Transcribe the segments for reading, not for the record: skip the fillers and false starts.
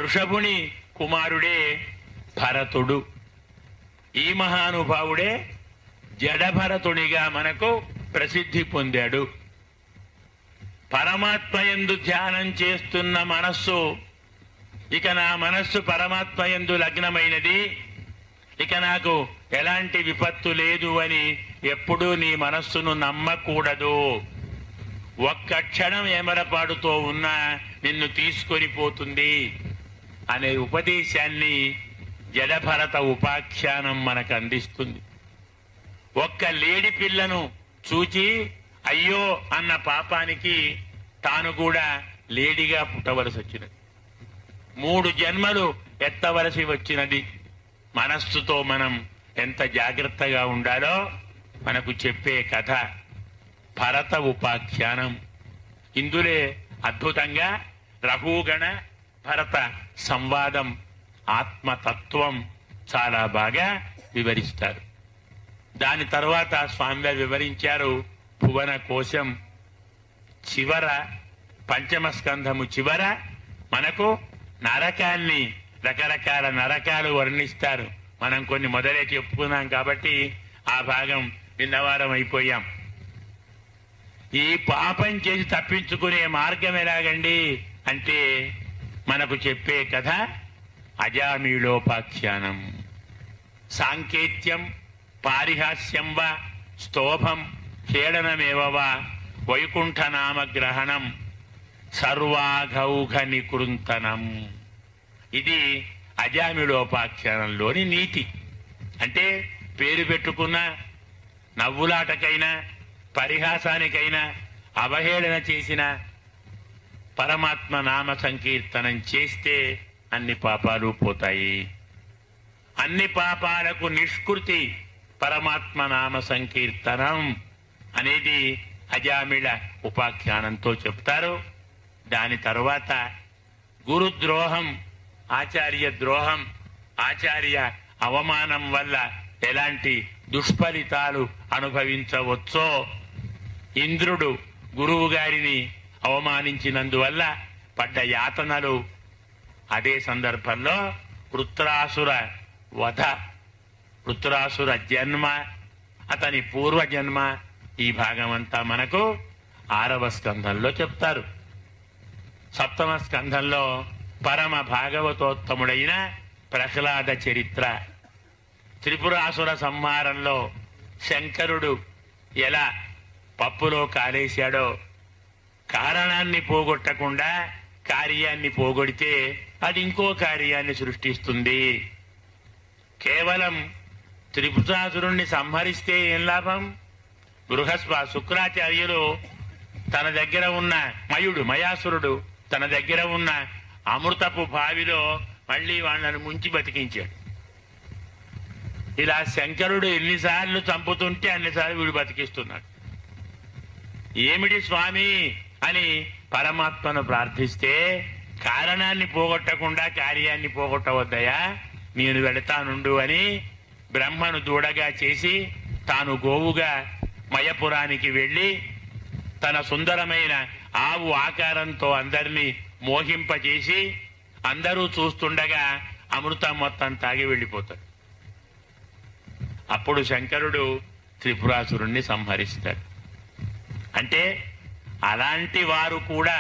ఋషభుని కుమారుడే భరతుడు. ఈ మహానుభావుడే జడభరతునిగా మనకు ప్రసిద్ధి పొందాడు. పరమాత్మ యందు ధ్యానం చేస్తున్న మనస్సు, ఇక నా మనస్సు పరమాత్మ యందు లగ్నమైనది, ఇక నాకు ఎలాంటి విపత్తు లేదు అని ఎప్పుడూ నీ మనస్సును నమ్మకూడదు. ఒక్క క్షణం ఏమరపాటుతో ఉన్నా నిన్ను తీసుకొని పోతుంది అనే ఉపదేశాన్ని జడభరత ఉపాఖ్యానం మనకు అందిస్తుంది. ఒక్క లేడి పిల్లను చూచి అయ్యో అన్న పాపానికి తాను కూడా లేడిగా పుట్టవలసి వచ్చినది. 3 జన్మలు ఎత్తవలసి వచ్చినది. మనస్సుతో మనం ఎంత జాగ్రత్తగా ఉండాలో మనకు చెప్పే కథ భరత ఉపాఖ్యానం. ఇందులే అద్భుతంగా రఘుగణ భరత సంవాదం, ఆత్మతత్వం చాలా బాగా వివరిస్తారు. దాని తర్వాత స్వామివారు వివరించారు భువన కోశం చివర, పంచమ స్కంధము చివర మనకు నరకాన్ని, రకరకాల నరకాలు వర్ణిస్తారు. మనం కొన్ని మొదలే చెప్పుకున్నాం కాబట్టి ఆ భాగం విన్నవారం అయిపోయాం. ఈ పాపం చేసి తప్పించుకునే మార్గం ఎలాగండి అంటే మనకు చెప్పే కథ అజామీళోపాఖ్యానం. సాంకేత్యం పారిహాస్యం వా స్తోభం ఖేళనమేవ వా వైకుంఠనామగ్రహణం సర్వాఘౌఘ నికృంతనం. ఇది అజామిళోపాఖ్యానంలోని నీతి. అంటే పేరు పెట్టుకున్న నవ్వులాటకైనా, పరిహాసానికైనా, అవహేళన చేసిన పరమాత్మ నామ సంకీర్తనం చేస్తే అన్ని పాపాలు పోతాయి. అన్ని పాపాలకు నిష్కృతి పరమాత్మ నామ సంకీర్తనం అనేది అజామిళ ఉపాఖ్యానంతో చెప్తారు. దాని తర్వాత గురుద్రోహం, ఆచార్య ద్రోహం, ఆచార్య అవమానం వల్ల ఎలాంటి దుష్ఫలితాలు అనుభవించవచ్చో, ఇంద్రుడు గురువు గారిని అవమానించినందువల్ల పడ్డ యాతనలు, అదే సందర్భంలో వృత్రాసుర వధ, వృత్రాసుర జన్మ, అతని పూర్వజన్మ, ఈ భాగమంతా మనకు 6వ స్కంధంలో చెప్తారు. 7వ స్కంధంలో పరమ భాగవతోత్తముడైన ప్రహ్లాద చరిత్ర, త్రిపురాసుర సంహారంలో శంకరుడు ఎలా పప్పులో కాలేశాడో, కారణాన్ని పోగొట్టకుండా కార్యాన్ని పోగొడితే అది ఇంకో కార్యాన్ని సృష్టిస్తుంది. కేవలం త్రిపురాసురుణ్ణి సంహరిస్తే ఏం లాభం? శుక్రాచార్యులు తన దగ్గర ఉన్న మయాసురుడు తన దగ్గర ఉన్న అమృతపు బావిలో మళ్ళీ వాళ్ళను ముంచి బతికించాడు. ఇలా శంకరుడు ఎన్నిసార్లు చంపుతుంటే అన్నిసార్లు వీడు బతికిస్తున్నాడు. ఏమిటి స్వామి అని పరమాత్మను ప్రార్థిస్తే, కారణాన్ని పోగొట్టకుండా కార్యాన్ని పోగొట్టవద్దయా, నేను వెళతానుండు అని బ్రహ్మను దూడగా చేసి తాను గోవుగా మయపురానికి వెళ్ళి తన సుందరమైన ఆవు ఆకారంతో అందరినీ మోహింపచేసి అందరూ చూస్తుండగా అమృతం మొత్తం తాగి వెళ్ళిపోతాడు. అప్పుడు శంకరుడు త్రిపురాసురుణ్ణి సంహరిస్తాడు. అంటే అలాంటి వారు కూడా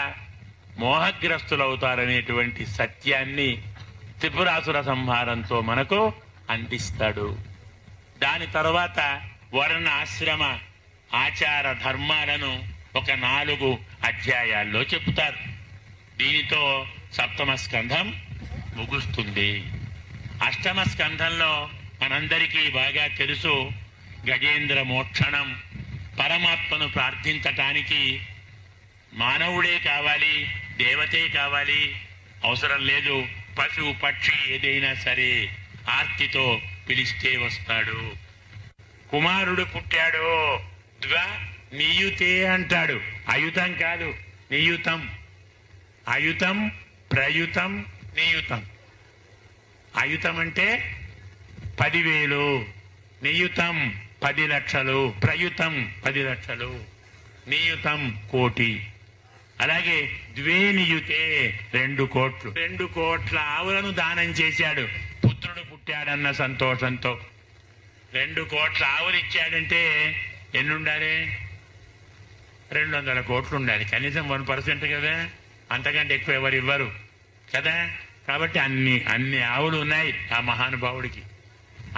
మోహగ్రస్తులవుతారనేటువంటి సత్యాన్ని త్రిపురాసుర సంహారంతో మనకు అందిస్తాడు. దాని తర్వాత వర్ణ ఆశ్రమ ఆచార ధర్మాలను ఒక 4 అధ్యాయాల్లో చెప్తారు. దీనితో 7వ స్కంధం ముగుస్తుంది. 8వ స్కంధంలో మనందరికీ బాగా తెలుసు గజేంద్ర మోక్షణం. పరమాత్మను ప్రార్థించటానికి మానవుడే కావాలి, దేవతే కావాలి, అవసరం లేదు. పశువు పక్షి ఏదైనా సరే ఆర్తితో పిలిస్తే వస్తాడు. కుమారుడు పుట్టాడు, నియుతే అంటాడు. అయుతం కాదు, నియుతం. అయుతం, ప్రయుతం, నియుతం. అయుతం అంటే 10,000, నియుతం 10 లక్షలు, ప్రయుతం 10 లక్షలు, నియుతం 1,00,00,000. అలాగే ద్వే నియుతే 2 కోట్లు, 2 కోట్ల ఆవులను దానం చేశాడు పుత్రుడు పుట్టాడన్న సంతోషంతో. 2 కోట్ల ఆవులు ఇచ్చాడంటే ఎన్ని ఉండాలి? 200 కోట్లు ఉండాలి, కనీసం 1% కదా, అంతకంటే ఎక్కువ ఎవరు ఇవ్వరు కదా. కాబట్టి అన్ని ఆవులు ఉన్నాయి ఆ మహానుభావుడికి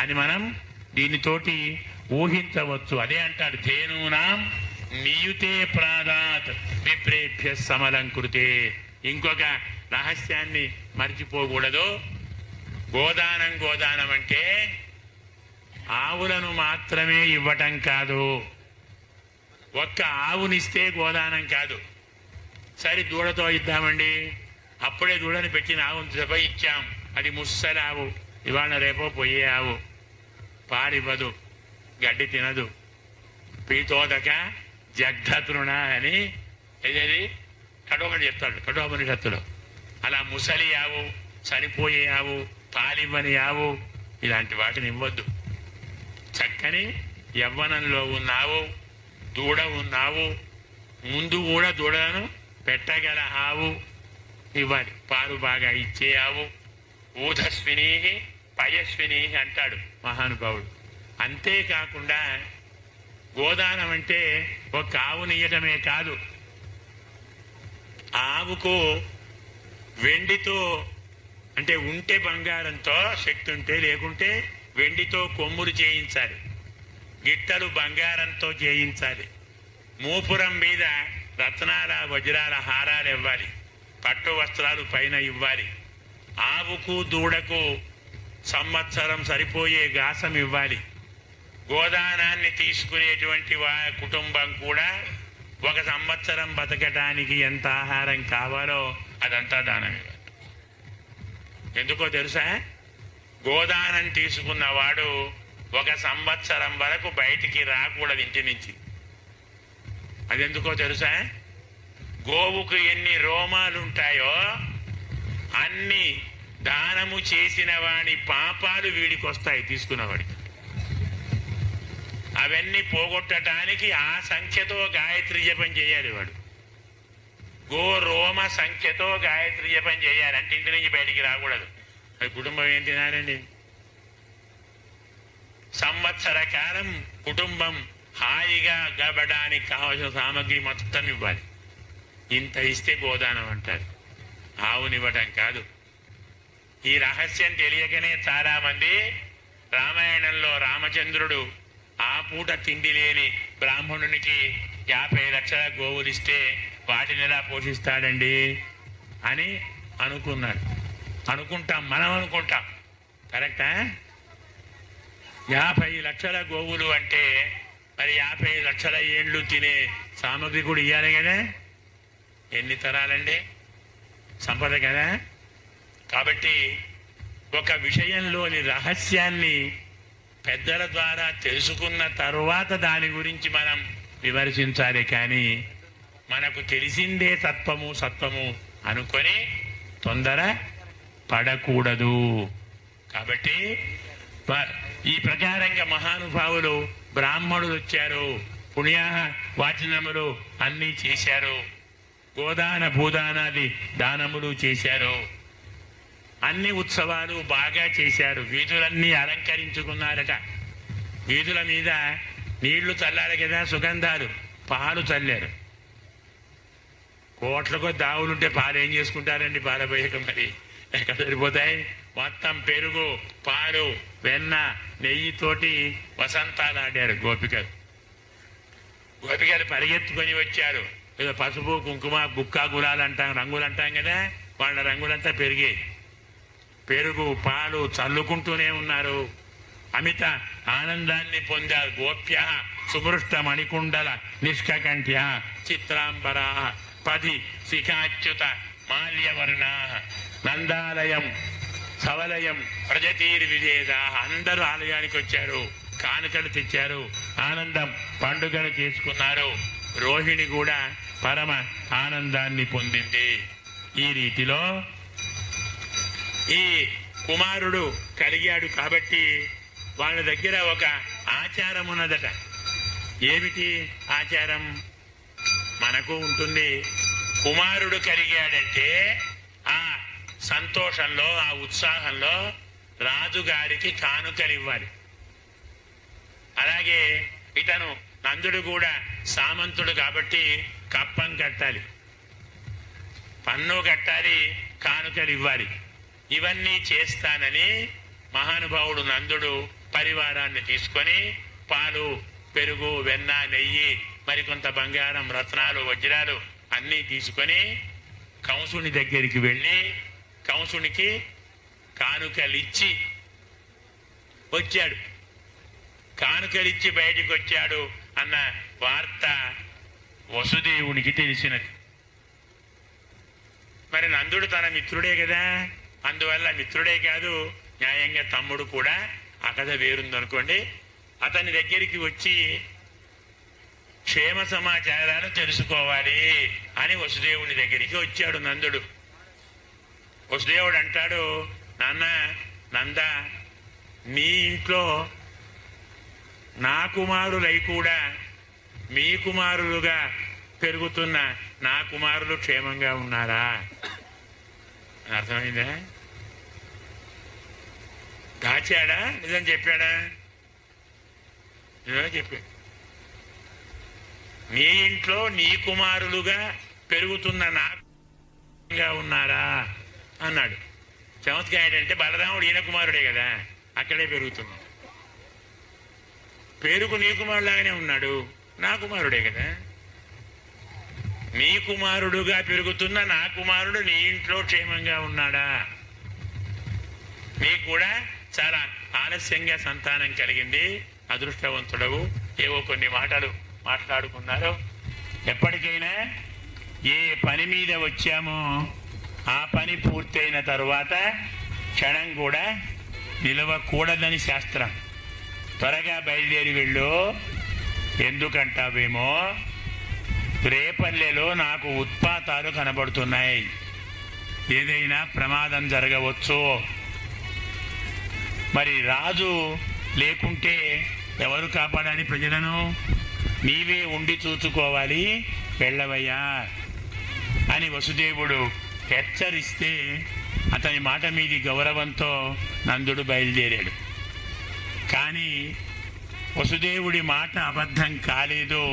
అని మనం దీనితోటి ఊహించవచ్చు. అదే అంటాడు, ధేనూనాం నియుతే ప్రాదాత్ విప్రేభ్య సమలంకృతే. ఇంకొక రహస్యాన్ని మర్చిపోకూడదు. గోదానం అంటే ఆవులను మాత్రమే ఇవ్వటం కాదు. ఒక్క ఆవునిస్తే గోదానం కాదు. సరే దూడతో ఇద్దామండి, అప్పుడే దూడని పెట్టిన ఆవును దెబ్బ ఇచ్చాం, అది ముస్సలి ఆవు, ఇవాళ రేపో పోయే ఆవు, పాలివ్వదు, గడ్డి తినదు, పీతోదక జగ్ధతృణ అని ఏదేది కఠోపని చెప్తాడు కఠోపనిషత్తులో. అలా ముసలి ఆవు, చనిపోయే ఆవు, పాలివ్వని ఆవు, ఇలాంటి వాటిని ఇవ్వద్దు. చక్కని యవ్వనంలో ఉన్నావు, దూడ ఉన్నావు, ముందు కూడా దూడలను పెట్టగల ఆవు ఇవ్వాలి, పాలు బాగా ఇచ్చే ఆవు. ఊధస్విని పయస్విని అంటాడు మహానుభావుడు. అంతేకాకుండా గోదానం అంటే ఒక ఆవునియటమే కాదు, ఆవుకు వెండితో అంటే ఉంటే బంగారంతో శక్తి ఉంటే, లేకుంటే వెండితో కొమ్ములు చేయించాలి, గిట్టలు బంగారంతో చేయించాలి, మూపురం మీద రత్నాల వజ్రాల హారాలు ఇవ్వాలి, పట్టు వస్త్రాలు పైన ఇవ్వాలి, ఆవుకు దూడకు సంవత్సరం సరిపోయే గాసం ఇవ్వాలి. గోదానాన్ని తీసుకునేటువంటి కుటుంబం కూడా 1 సంవత్సరం బతకటానికి ఎంత ఆహారం కావాలో అదంతా దానం ఇవ్వాలి. ఎందుకో తెలుసా? గోదానం తీసుకున్నవాడు 1 సంవత్సరం వరకు బయటికి రాకూడదు ఇంటి నుంచి. అదెందుకో తెలుసా? గోవుకు ఎన్ని రోమాలు ఉంటాయో అన్ని దానము చేసిన వాడి పాపాలు వీడికి వస్తాయి తీసుకున్నవాడికి. అవన్నీ పోగొట్టడానికి ఆ సంఖ్యతో గాయత్రి జపం చేయాలి వాడు. గో రోమ సంఖ్యతో గాయత్రి జపం చేయాలి, అంటే ఇంటి నుంచి బయటికి రాకూడదు. అది కుటుంబం ఏం తినాలండి? సంవత్సర కాలం కుటుంబం హాయిగా గడపడానికి కావలసిన సామగ్రి మొత్తం ఇవ్వాలి. ఇంత ఇస్తే గోదానం అంటారు, ఆవునివ్వటం కాదు. ఈ రహస్యం తెలియకనే చాలా మంది రామాయణంలో రామచంద్రుడు ఆ పూట తిండి లేని బ్రాహ్మణునికి 50 లక్షల గోవులు ఇస్తే వాటిని ఎలా పోషిస్తాడండి అని అనుకున్నాడు. మనం అనుకుంటాం, కరెక్టా? 50 లక్షల గోవులు అంటే మరి 50 లక్షల ఏండ్లు తినే సామగ్రి కూడా ఇవ్వాలి కదా. ఎన్ని తరాలండి సంపద కదా. కాబట్టి ఒక విషయంలోని రహస్యాన్ని పెద్దల ద్వారా తెలుసుకున్న తరువాత దాని గురించి మనం విమర్శించాలి, కానీ మనకు తెలిసిందే తత్వము సత్వము అనుకొని తొందర పడకూడదు. కాబట్టి ఈ ప్రకారంగా మహానుభావులు బ్రాహ్మణులు వచ్చారు, పుణ్య వాచనములు అన్నీ చేశారు, గోదాన భూదానాది దానములు చేశారు, అన్ని ఉత్సవాలు బాగా చేశారు, వీధులన్నీ అలంకరించుకున్నారట. వీధుల మీద నీళ్లు చల్లారు కదా, సుగంధాలు, పాలు చల్లారు. కోట్లకో దావులుంటే పాలు ఏం చేసుకుంటారండి? పాలపోయాక మరి ఎక్కడ సరిపోతాయి? మొత్తం పెరుగు, పాలు, వెన్న, నెయ్యితోటి వసంతాలు ఆడారు గోపికలు. గోపికలు పరిగెత్తుకొని వచ్చారు. ఏదో పసుపు కుంకుమ బుక్క గులాలు అంటాం, రంగులు అంటాం కదా, వాళ్ళ రంగులంతా పెరిగాయి. పెరుగు పాలు చల్లుకుంటూనే ఉన్నారు, అమిత ఆనందాన్ని పొందారు. గోప్య సుమృష్ట మణికుండల నిష్కంఠ్య చిత్రాంబరా పది శిఖాచ్యుత మాల్యవర్ణ నందాలయం సవలయం ప్రజతీర్ విజేద. అందరూ ఆలయానికి వచ్చారు, కానుకలు తెచ్చారు, ఆనందం పండుగను చేసుకున్నారు. రోహిణి కూడా పరమ ఆనందాన్ని పొందింది. ఈ రీతిలో ఈ కుమారుడు కలిగాడు కాబట్టి వాళ్ళ దగ్గర ఒక ఆచారం ఉన్నదట. ఏమిటి ఆచారం? మనకు ఉంటుంది, కుమారుడు కలిగాడంటే ఆ సంతోషంలో, ఆ ఉత్సాహంలో రాజుగారికి కానుకలు ఇవ్వాలి. అలాగే ఇతను నందుడు కూడా సామంతుడు కాబట్టి కప్పం కట్టాలి, పన్ను కట్టాలి, కానుకలు ఇవ్వాలి. ఇవన్నీ చేస్తానని మహానుభావుడు నందుడు పరివారాన్ని తీసుకొని పాలు, పెరుగు, వెన్న, నెయ్యి, మరికొంత బంగారం, రత్నాలు, వజ్రాలు అన్నీ తీసుకొని కంసుని దగ్గరికి వెళ్ళి కంసునికి కానుకలిచ్చి వచ్చాడు. కానుకలిచ్చి బయటికి వచ్చాడు అన్న వార్త వసుదేవునికి తెలిసినది. మరి నందుడు తన మిత్రుడే కదా, అందువల్ల మిత్రుడే కాదు, న్యాయంగా తమ్ముడు కూడా. ఆ కథ వేరుందనుకోండి. అతని దగ్గరికి వచ్చి క్షేమ సమాచారాలు తెలుసుకోవాలి అని వసుదేవుని దగ్గరికి వచ్చాడు నందుడు. వసుదేవుడు అంటాడు, నాన్న నంద, మీ ఇంట్లో నా కుమారులై కూడా మీ కుమారులుగా పెరుగుతున్న నా కుమారులు క్షేమంగా ఉన్నారా? అర్థమైందా? దాచాడా నిజం చెప్పాడా? నిజమే చెప్పాడు. నీ ఇంట్లో నీ కుమారులుగా పెరుగుతున్న నా ఉన్నారా అన్నాడు. చమత్కారం ఏంటంటే బలరాముడు ఈయన కుమారుడే కదా, అక్కడే పెరుగుతున్నాడు. పేరుకు నీ కుమారులాగానే ఉన్నాడు, నా కుమారుడే కదా. నీ కుమారుడుగా పెరుగుతున్న నా కుమారుడు నీ ఇంట్లో క్షేమంగా ఉన్నాడా? నీకు కూడా చాలా ఆలస్యంగా సంతానం కలిగింది, అదృష్టవంతుడవు. ఏవో కొన్ని మాటలు మాట్లాడుకున్నారు. ఎప్పటికైనా ఏ పని మీద వచ్చామో ఆ పని పూర్తయిన తరువాత క్షణం కూడా నిలవకూడదని శాస్త్రం. త్వరగా బయలుదేరి వెళ్ళు. ఎందుకంటావేమో, రేపల్లెలో నాకు ఉత్పాతాలు కనబడుతున్నాయి, ఏదైనా ప్రమాదం జరగవచ్చు. మరి రాజు లేకుంటే ఎవరు కాపాడాలి ప్రజలను? నీవే ఉండి చూసుకోవాలి, వెళ్ళవయ్యా అని వసుదేవుడు హెచ్చరిస్తే అతని మాట మీది గౌరవంతో నందుడు బయలుదేరాడు. కానీ వసుదేవుడి మాట అబద్ధం కాలేదు.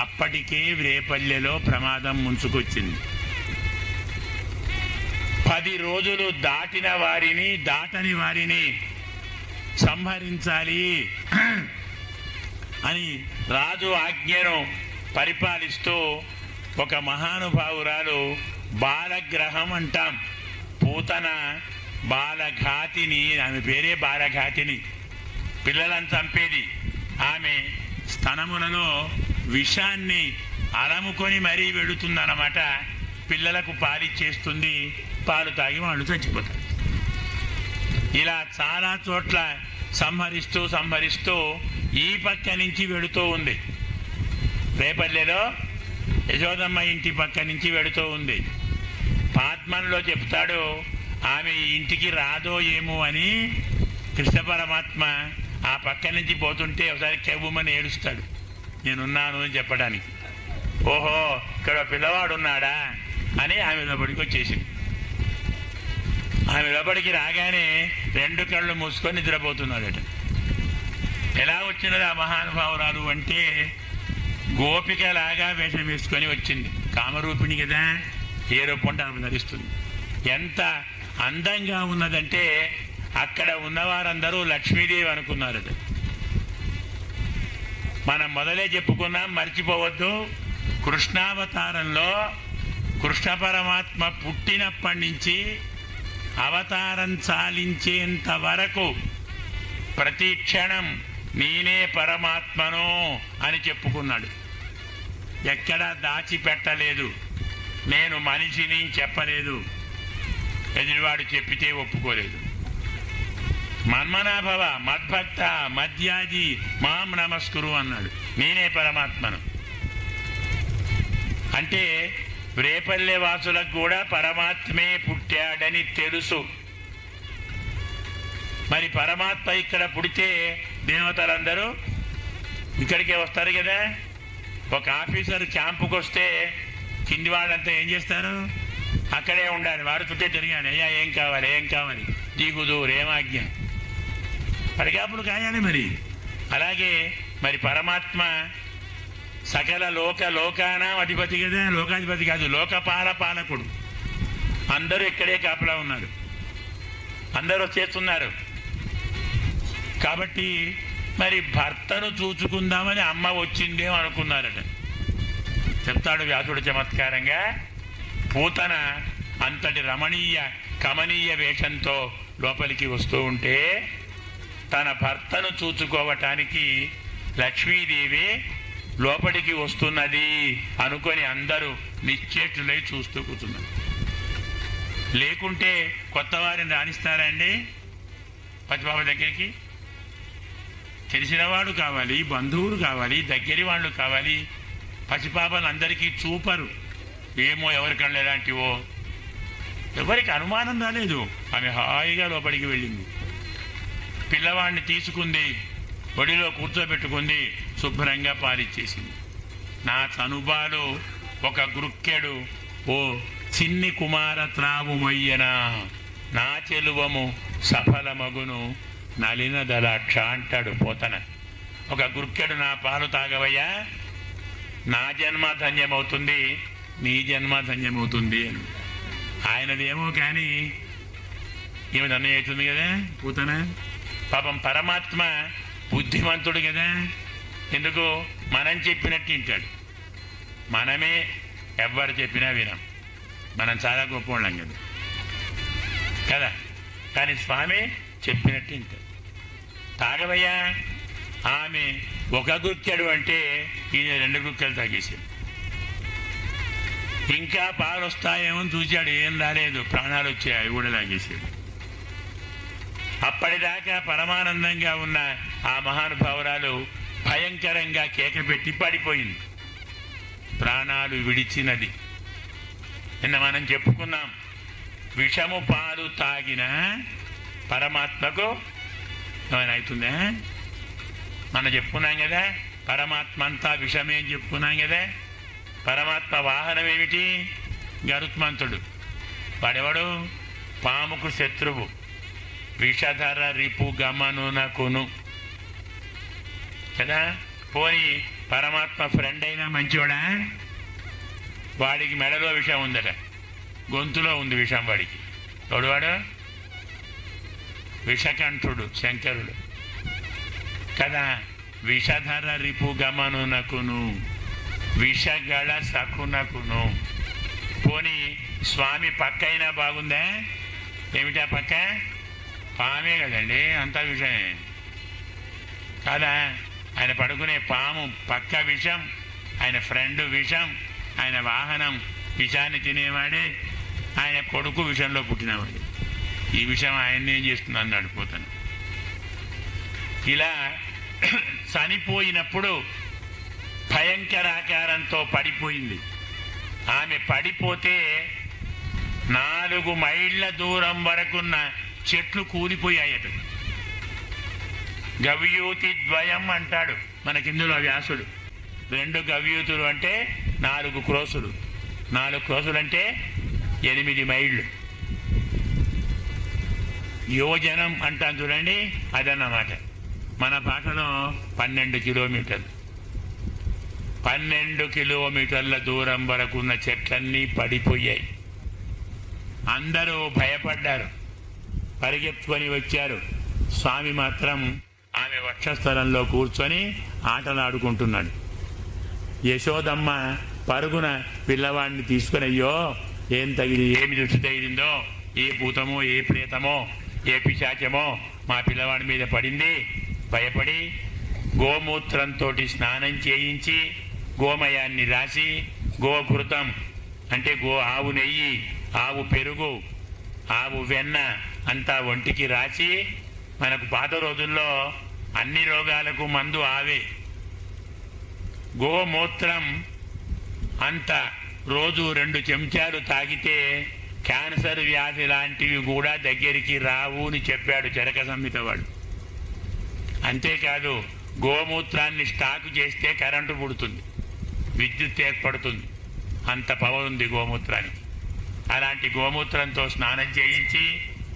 అప్పటికే రేపల్లెలో ప్రమాదం ముంచుకొచ్చింది. 10 రోజులు దాటిన వారిని, దాటని వారిని సంహరించాలి అని రాజు ఆజ్ఞను పరిపాలిస్తూ ఒక మహానుభావురాలు, బాలగ్రహం అంటాం, పూతన బాలఘాతిని, ఆమె పేరే బాలఘాతిని, పిల్లలను చంపేది. ఆమె స్తనములలో విషాన్ని అలముకొని మరీ వెళుతుందన్నమాట. పిల్లలకు పాలిచ్చేస్తుంది, పాలు తాగి వాళ్ళు చచ్చిపోతారు. ఇలా చాలా చోట్ల సంహరిస్తూ ఈ పక్క నుంచి వెళుతూ ఉంది. రేపల్లెలో యశోదమ్మ ఇంటి పక్క నుంచి వెళుతూ ఉంది. పాత్మలో చెప్తాడు, ఆమె ఈ ఇంటికి రాదో ఏమో అని. కృష్ణ పరమాత్మ ఆ పక్క నుంచి పోతుంటే ఒకసారి కెవ్వుమని ఏడుస్తాడు, నేనున్నాను అని చెప్పడానికి. ఓహో, ఇక్కడ పిల్లవాడు ఉన్నాడా అని ఆమె లోపలికి వచ్చేసింది. ఆమె లోపలికి రాగానే 2 కళ్ళు మూసుకొని నిద్రపోతున్నాడట. ఎలా వచ్చినది ఆ మహానుభావురాలు అంటే, గోపికలాగా వేషం వేసుకొని వచ్చింది. కామరూపిణి కదా, ఏ రూపం ఆమె ధరిస్తుంది. ఎంత అందంగా ఉన్నదంటే అక్కడ ఉన్నవారందరూ లక్ష్మీదేవి అనుకున్నారట. మనం మొదలే చెప్పుకున్నాం, మర్చిపోవద్దు. కృష్ణావతారంలో కృష్ణ పరమాత్మ పుట్టినప్పటి నుంచి అవతారం చాలించేంత వరకు ప్రతి క్షణం నేనే పరమాత్మను అని చెప్పుకున్నాడు. ఎక్కడా దాచిపెట్టలేదు. నేను మనిషిని చెప్పలేదు, ఎదుటివాడు చెప్పితే ఒప్పుకోలేదు. మన్మనాభవ మద్భక్త మధ్యాజి మాం నమస్కురు అన్నాడు. నేనే పరమాత్మను అంటే రేపల్లె వాసులకు కూడా పరమాత్మే పుట్టాడని తెలుసు. మరి పరమాత్మ ఇక్కడ పుడితే దేవతలందరూ ఇక్కడికే వస్తారు కదా. ఒక ఆఫీసర్ క్యాంపుకి వస్తే కింది వాళ్ళంతా ఏం చేస్తారు? అక్కడే ఉండాలి, వారు చుట్టే తిరిగాను, అయ్యా ఏం కావాలి ఏం కావాలి, దిగుదూరు ఏమాజ్ఞ, పడిగాపులు కాయాలి. మరి అలాగే మరి పరమాత్మ సకల లోకానా అధిపతి కదా, లోకాధిపతి కాదు, పాలకుడు. అందరూ ఇక్కడే కాపలా ఉన్నారు, అందరూ చేస్తున్నారు. కాబట్టి మరి భర్తను చూచుకుందామని అమ్మ వచ్చిందేమో అనుకున్నారట. చెప్తాడు వ్యాసుడు చమత్కారంగా, పూతన అంతటి రమణీయ కమనీయ వేషంతో లోపలికి వస్తూ ఉంటే తన భర్తను చూచుకోవటానికి లక్ష్మీదేవి లోపలికి వస్తున్నది అనుకొని అందరూ నిశ్చేతులై చూస్తూ కూర్చున్నారు. లేకుంటే కొత్త వారిని రాణిస్తారండి పతిబాబు దగ్గరికి? తెలిసినవాడు కావాలి, బంధువులు కావాలి, దగ్గరి వాళ్ళు కావాలి. పసిపాపలు అందరికీ చూపరు, ఏమో ఎవరికన్నా ఎలాంటివో. ఎవరికి అనుమానం రాలేదు. ఆమె హాయిగా లోపలికి వెళ్ళింది, పిల్లవాడిని తీసుకుంది, ఒడిలో కూర్చోబెట్టుకుంది, శుభ్రంగా పాలిచ్చేసింది. నా చనుబాలు ఒక గురుక్కెడు ఓ చిన్ని కుమార త్రావుమయ్యనా, నా చెలువము సఫలమగును నలిన దలాక్ష అంటాడు పోతన. ఒక గుర్కెడు నా పాలు తాగవయ్యా, నా జన్మ ధన్యమవుతుంది, నీ జన్మ ధన్యమవుతుంది అని. ఆయనదేమో కానీ ఈమె ధన్యం అవుతుంది కదా పూతన. పాపం పరమాత్మ బుద్ధిమంతుడు కదా, ఎందుకు? మనం చెప్పినట్టు వింటాడు. మనమే ఎవ్వరు చెప్పినా వినం, మనం చాలా గొప్పవాళ్ళం కదా కదా. కానీ స్వామి చెప్పినట్టు వింటాడు. తాగవయ్యా, ఆమె ఒక గుక్కెడు అంటే ఈయన 2 గుక్కెలు తాగేసాడు. ఇంకా పాలు వస్తాయేమో చూశాడు, ఏం రాలేదు, ప్రాణాలు వచ్చాయి, అవి కూడా తాగేసాడు. అప్పటిదాకా పరమానందంగా ఉన్న ఆ మహానుభావురాలు భయంకరంగా కేక పెట్టి పడిపోయింది, ప్రాణాలు విడిచినది. నిన్న మనం చెప్పుకున్నాం, విషము పాలు తాగిన పరమాత్మకు ఏమైనా అవుతుందా? మనం చెప్పుకున్నాం కదా, పరమాత్మ అంతా విషమే అని చెప్పుకున్నాం కదా. పరమాత్మ వాహనం ఏమిటి? గరుత్మంతుడు. వాడెవడు? పాముకు శత్రువు. విషధర రిపు గమనునకును కదా. పోని పరమాత్మ ఫ్రెండ్ అయినా మంచివాడా? వాడికి మెడలో విషం ఉందట, గొంతులో ఉంది విషం వాడికి. ఎవడువాడు? విషకంఠుడు శంకరుడు కదా. విషధర రిపు గమనునకును విషగళ సకునకును. పోని స్వామి పక్క అయినా బాగుందా? ఏమిటా పక్క? పామే కదండి, అంతా విషమే కదా. ఆయన పడుకునే పాము పక్క విషం, ఆయన ఫ్రెండ్ విషం, ఆయన వాహనం విషాన్ని తినేవాడే, ఆయన కొడుకు విషంలో పుట్టినవాడు. ఈ విషయం ఆయన్ని ఏం చేస్తుంది అన్నాడు పోతాను. ఇలా చనిపోయినప్పుడు భయంకరాకారంతో పడిపోయింది. ఆమె పడిపోతే 4 మైళ్ళ దూరం వరకున్న చెట్లు కూలిపోయాయట. గవ్యూతి ద్వయం అంటాడు మనకిందులో వ్యాసుడు. 2 గవ్యూతులు అంటే 4 క్రోసులు. 4 క్రోసులు అంటే 8 మైళ్ళు. యోజనం అంటాను చూడండి, అదన్నమాట. మన భాషలో 12 కిలోమీటర్లు. 12 కిలోమీటర్ల దూరం వరకు ఉన్న చెట్లన్నీ పడిపోయాయి. అందరూ భయపడ్డారు, పరిగెత్తుకొని వచ్చారు. స్వామి మాత్రం ఆమె వక్షస్థలంలో కూర్చొని ఆటలాడుకుంటున్నాడు. యశోదమ్మ పరుగున పిల్లవాడిని తీసుకుని, అయ్యో ఏం తగిలి, ఏమి దృష్టి తగిలిందో, ఏ భూతమో ఏ ప్రేతమో ఏ పిశాచమో మా పిల్లవాడి మీద పడింది. భయపడి గోమూత్రంతో స్నానం చేయించి, గోమయాన్ని రాసి, గోఘృతం అంటే ఆవు నెయ్యి, ఆవు పెరుగు, ఆవు వెన్న అంతా ఒంటికి రాసి, మనకు పాత రోజుల్లో అన్ని రోగాలకు మందు ఆవే. గోమూత్రం అంత రోజు 2 చెంచాలు తాగితే క్యాన్సర్ వ్యాధి లాంటివి కూడా దగ్గరికి రావు అని చెప్పాడు చరక సంహిత వాడు. అంతేకాదు, గోమూత్రాన్ని స్టాకు చేస్తే కరెంటు పుడుతుంది, విద్యుత్ ఏర్పడుతుంది. అంత పవర్ ఉంది గోమూత్రానికి. అలాంటి గోమూత్రంతో స్నానం చేయించి,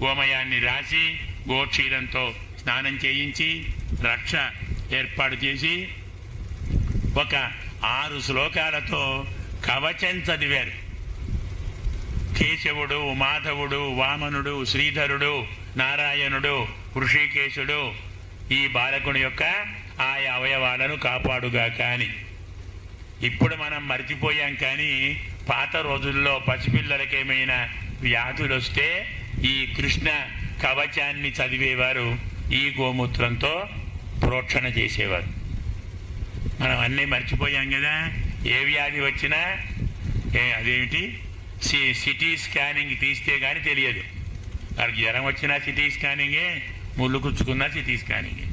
గోమయాన్ని రాసి, గోక్షీరంతో స్నానం చేయించి, రక్ష ఏర్పాటు చేసి ఒక 6 శ్లోకాలతో కవచం చదివారు. కేశవుడు, మాధవుడు, వామనుడు, శ్రీధరుడు, నారాయణుడు, హృషికేశుడు ఈ బాలకుని యొక్క ఆయా అవయవాలను కాపాడుగాక అని. ఇప్పుడు మనం మర్చిపోయాం, కానీ పాత రోజుల్లో పసిపిల్లలకి ఏమైనా వ్యాధులు వస్తే ఈ కృష్ణ కవచాన్ని చదివేవారు, ఈ గోమూత్రంతో ప్రోక్షణ చేసేవారు. మనం అన్నీ మర్చిపోయాం కదా. ఏ వ్యాధి వచ్చినా అదేమిటి సిటీ స్కానింగ్ తీస్తే కానీ తెలియదు. వారికి జ్వరం వచ్చినా సిటీ స్కానింగే, ముళ్ళు కుచ్చుకున్నా సిటీ స్కానింగే,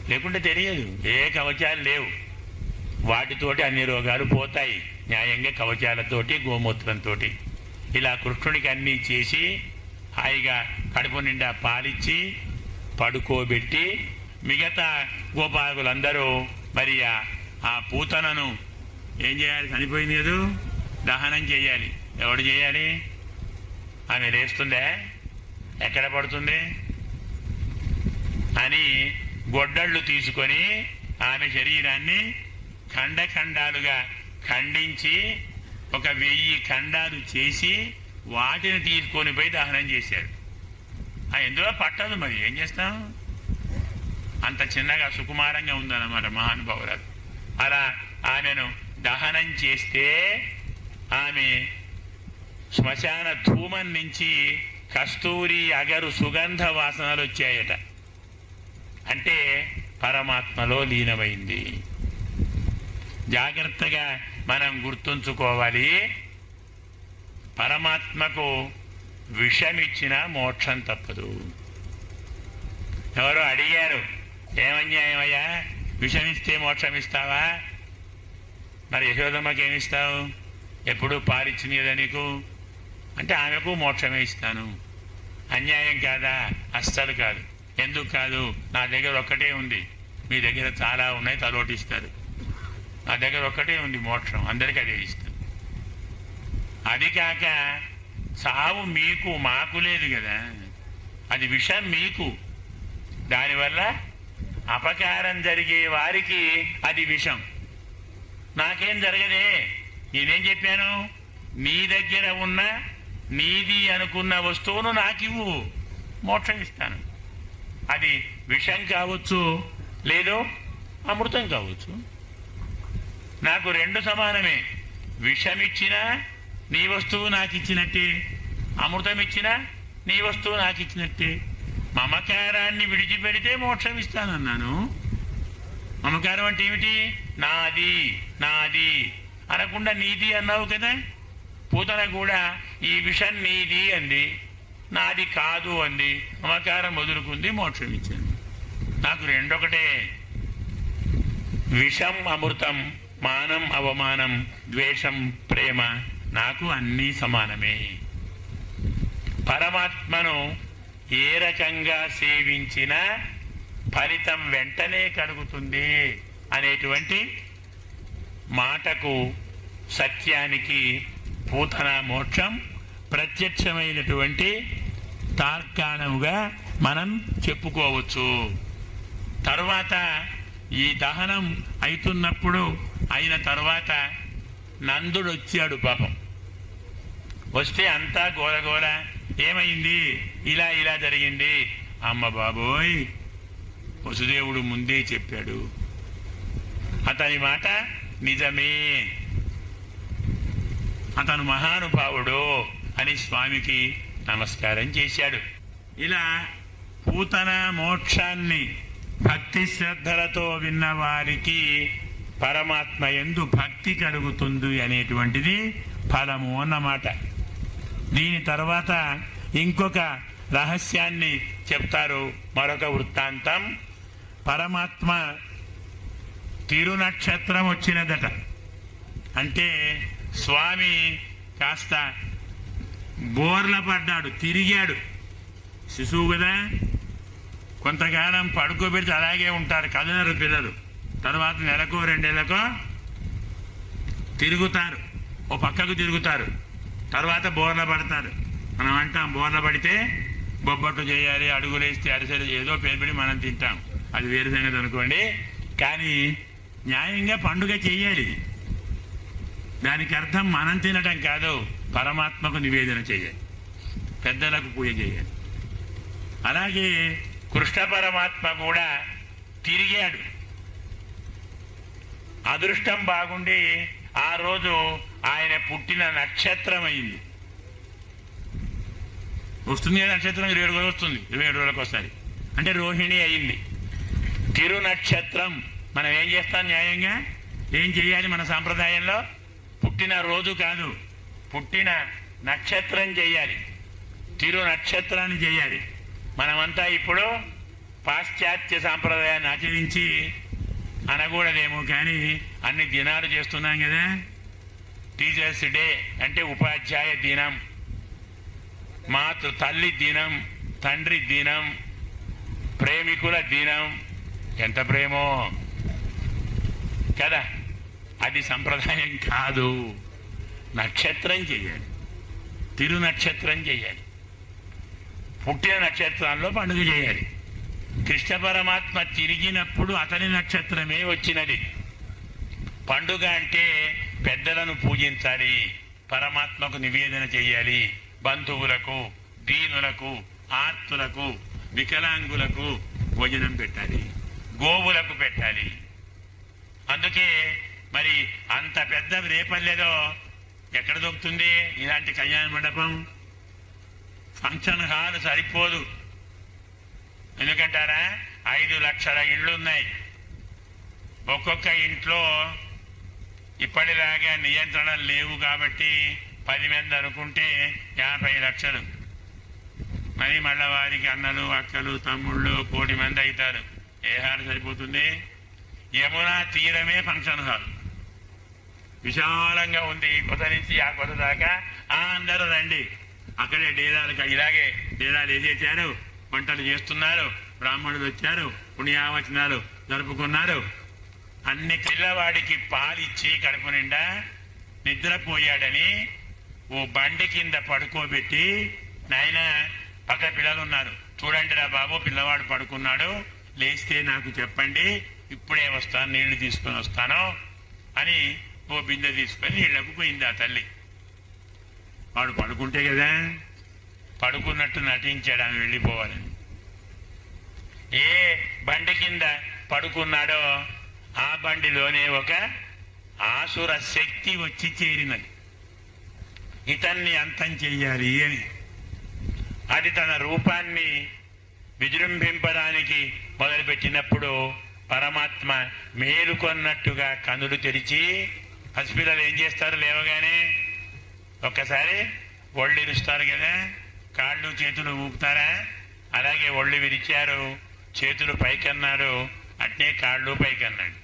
లేకుంటే తెలియదు. ఏ కవచాలు లేవు. వాటితోటి అన్ని రోగాలు పోతాయి న్యాయంగా, కవచాలతోటి గోమూత్రంతో. ఇలా కృష్ణుడికి అన్నీ చేసి హాయిగా కడుపు నిండా పాలిచ్చి పడుకోబెట్టి, మిగతా గోపాలకులందరూ మరి ఆ పూతనను ఏం చేయాలి? చనిపోయింది కదా, దహనం చేయాలి. ఎవడు చేయాలి? ఆమె లేస్తుందే, ఎక్కడ పడుతుంది అని గొడ్డళ్ళు తీసుకొని ఆమె శరీరాన్ని ఖండఖండాలుగా ఖండించి 1000 ఖండాలు చేసి వాటిని తీసుకొని పోయి దహనం చేశాడు. ఎందులో పట్టదు, మరి ఏం చేస్తాం? అంత చిన్నగా సుకుమారంగా ఉందన్నమాట మహానుభావురాలు. అలా ఆమెను దహనం చేస్తే ఆమె శ్మశాన ధూమం నుంచి కస్తూరి అగరు సుగంధ వాసనలు వచ్చాయట. అంటే పరమాత్మలో లీనమైంది. జాగ్రత్తగా మనం గుర్తుంచుకోవాలి, పరమాత్మకు విషమిచ్చినా మోక్షం తప్పదు. ఎవరో అడిగారు, ఏమన్యాయమయ్యా, విషమిస్తే మోక్షం ఇస్తావా? మరి యశోదమ్మకి ఏమిస్తావు? ఎప్పుడు పాలిచ్చింది కదా నీకు అంటే ఆమెకు మోక్షమే ఇస్తాను. అన్యాయం కాదా? అస్సలు కాదు. ఎందుకు కాదు? నా దగ్గర ఒక్కటే ఉంది, మీ దగ్గర చాలా ఉన్నాయి, తలోటిస్తారు. నా దగ్గర ఒక్కటే ఉంది మోక్షం, అందరికీ అదే ఇస్తాను. అది కాక చావు మీకు, మాకు లేదు కదా, అది విషం మీకు. దానివల్ల అపకారం జరిగే వారికి అది విషం. నాకేం జరగదే, నేనేం చెప్పాను? నీ దగ్గర ఉన్న నీది అనుకున్న వస్తువును నాకివ్వు, మోక్షం ఇస్తాను. అది విషం కావచ్చు, లేదో అమృతం కావచ్చు. నాకు 2 సమానమే. విషమిచ్చినా నీ వస్తువు నాకు ఇచ్చినట్టే, అమృతం ఇచ్చినా నీ వస్తువు నాకు ఇచ్చినట్టే. మమకారాన్ని విడిచిపెడితే మోక్షం ఇస్తానన్నాను. మమకారం అంటే ఏమిటి? నాది నాది అనకుండా నీది అన్నావు కదా. పూతన కూడా ఈ విషం నీది అంది, నాది కాదు అంది. మమకారం వదులుకుంది, మోక్షం ఇచ్చింది. నాకు 2 ఒకటే. విషం అమృతం, మానం అవమానం, ద్వేషం ప్రేమ, నాకు అన్నీ సమానమే. పరమాత్మను ఏ రకంగా సేవించినా ఫలితం వెంటనే కలుగుతుంది అనేటువంటి మాటకు, సత్యానికి పూతన మోక్షం ప్రత్యక్షమైనటువంటి తార్కాణముగా మనం చెప్పుకోవచ్చు. తర్వాత ఈ దహనం అయిన తర్వాత నందుడు వచ్చాడు. పాపం వస్తే అంతా గోలగోల, ఏమైంది, ఇలా జరిగింది. అమ్మ బాబోయ్, వసుదేవుడు ముందే చెప్పాడు, అతని మాట నిజమే, అతను మహానుభావుడు అని స్వామికి నమస్కారం చేశాడు. ఇలా పూతన మోక్షాన్ని భక్తి శ్రద్ధలతో విన్న వారికి పరమాత్మ యందు భక్తి కలుగుతుంది అనేటువంటిది ఫలము అన్నమాట. దీని తర్వాత ఇంకొక రహస్యాన్ని చెప్తారు, మరొక వృత్తాంతం. పరమాత్మ తిరునక్షత్రం వచ్చినదట. అంటే స్వామి కాస్త బోర్ల పడ్డాడు, తిరిగాడు. శిశువు కదా, కొంతకాలం పడుకోబెడితే అలాగే ఉంటారు, కదలరు పిల్లలు. తర్వాత నెలకో 2 నెలలకో తిరుగుతారు. ఓ పక్కకు తిరుగుతారు, తర్వాత బోర్ల పడతారు. మనం అంటాం బోర్ల పడితే బొబ్బట్టు చేయాలి, అడుగులేస్తే అరిసెలు ఏదో పేరు పెట్టి మనం తింటాం, అది వేరే సంగతి అనుకోండి. కానీ న్యాయంగా పండుగ చెయ్యాలి. దానికి అర్థం మనం తినటం కాదు, పరమాత్మకు నివేదన చేయాలి, పెద్దలకు పూజ చేయాలి. అలాగే కృష్ణ పరమాత్మ కూడా తిరిగాడు. అదృష్టం బాగుండి ఆ రోజు ఆయన పుట్టిన నక్షత్రం అయింది. వస్తుంది కదా నక్షత్రం, 27 రోజులు వస్తుంది, 27 రోజులకు వస్తుంది అంటే రోహిణి అయింది. తిరు నక్షత్రం మనం ఏం చేస్తాం, న్యాయంగా ఏం చేయాలి మన సాంప్రదాయంలో? పుట్టిన రోజు కాదు, పుట్టిన నక్షత్రం చేయాలి, తిరు నక్షత్రాన్ని చేయాలి. మనమంతా ఇప్పుడు పాశ్చాత్య సాంప్రదాయాన్ని ఆచరించి అనకూడదేమో కానీ అన్ని దినాలు చేస్తున్నాం కదా. టీచర్స్ డే అంటే ఉపాధ్యాయ దినం, తల్లి దినం, తండ్రి దినం, ప్రేమికుల దినం. ఎంత ప్రేమో కదా, అది సంప్రదాయం కాదు. నక్షత్రం చేయాలి, తిరు నక్షత్రం చేయాలి, పుట్టిన నక్షత్రాల్లో పండుగ చేయాలి. కృష్ణ పరమాత్మ తిరిగినప్పుడు అతని నక్షత్రమే వచ్చినది. పండుగ అంటే పెద్దలను పూజించాలి, పరమాత్మకు నివేదన చేయాలి, బంధువులకు, దీనులకు, ఆర్తులకు, వికలాంగులకు భోజనం పెట్టాలి, గోవులకు పెట్టాలి. అందుకే మరి అంత పెద్ద రేపల్లెలో ఎక్కడ దొరుకుతుంది ఇలాంటి కళ్యాణ మండపం? ఫంక్షన్ హాల్ సరిపోదు. ఎందుకంటారా, 5 లక్షల ఇళ్ళు ఉన్నాయి. ఒక్కొక్క ఇంట్లో ఇప్పటిలాగా నియంత్రణలు లేవు కాబట్టి 10 మంది అనుకుంటే 50 లక్షలు. మరి మళ్ళా వారికి అన్నలు, అక్కలు, తమ్ముళ్ళు 1 కోటి మంది అవుతారు. ఏ హాల్ సరిపోతుంది? యమునా తీరమే ఫంక్షన్ హాల్, విశాలంగా ఉంది. ఈ కొత్త నుంచి ఆ కొత్త దాకా అందరూ రండి. అక్కడే డేరాలు, ఇలాగే డేరాలు వేసేసారు, వంటలు చేస్తున్నారు, బ్రాహ్మణులు వచ్చారు, పుణ్యావచనాలు జరుపుకున్నారు. అన్ని పిల్లవాడికి పాలిచ్చి కడుపు నిండా నిద్రపోయాడని ఓ బండి కింద పడుకోబెట్టి, నాయన పక్క పిల్లలు ఉన్నారు చూడండి రా బాబు, పిల్లవాడు పడుకున్నాడు, లేస్తే నాకు చెప్పండి, ఇప్పుడే వస్తాను, నీళ్లు తీసుకొని వస్తాను అని ఓ బిందె తీసుకొని నీళ్లకు పోయింది ఆ తల్లి. వాడు పడుకుంటే కదా, పడుకున్నట్టు నటించాడు ఆమె వెళ్ళిపోవాలని. ఏ బండి కింద పడుకున్నాడో ఆ బండిలోనే ఒక ఆసుర శక్తి వచ్చి చేరినది, ఇతన్ని అంతం చెయ్యాలి అని. అది తన రూపాన్ని విజృంభింపడానికి మొదలుపెట్టినప్పుడు పరమాత్మ మేలుకొన్నట్టుగా కనులు తెరిచి, పసిపిల్లలు ఏం చేస్తారు లేవగానే? ఒక్కసారి ఒళ్ళు ఇరుస్తారు కదా, కాళ్ళు చేతులు ఊపుతారా? అలాగే ఒళ్ళు విరిచారు, చేతులు పైకన్నారు, అట్నే కాళ్ళు పైకన్నాడు.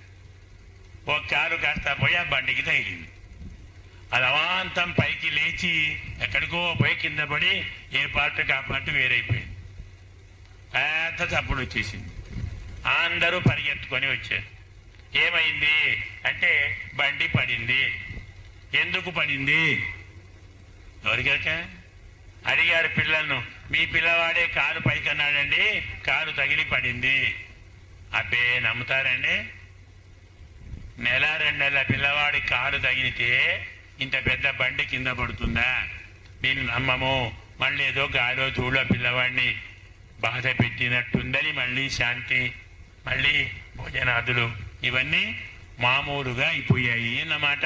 ఓ కాలు కాస్త పోయి ఆ బండికి తగిలింది. అది అవాంతం పైకి లేచి ఎక్కడికో పోయి కింద పడి ఏ పార్ట్కి ఆ పార్ట్ వేరైపోయింది. పెద్ద తప్పుడు వచ్చేసింది. అందరూ పరిగెత్తుకొని వచ్చారు. ఏమైంది అంటే బండి పడింది. ఎందుకు పడింది? ఎవరికెరక? అడిగారు పిల్లలను, మీ పిల్లవాడే కాలు పైకన్నాడండి, కాలు తగిలి పడింది. అబ్బే నమ్ముతారండి? 1-2 నెలల పిల్లవాడి కాలు తగిలితే ఇంత పెద్ద బండి కింద పడుతుందా? నేను నమ్మము. మళ్ళీ ఏదో గాలో చూడో పిల్లవాడిని బాధ పెట్టినట్టుందని మళ్ళీ శాంతి, మళ్ళీ భోజనాదులు ఇవన్నీ మామూలుగా అయిపోయాయి అన్నమాట.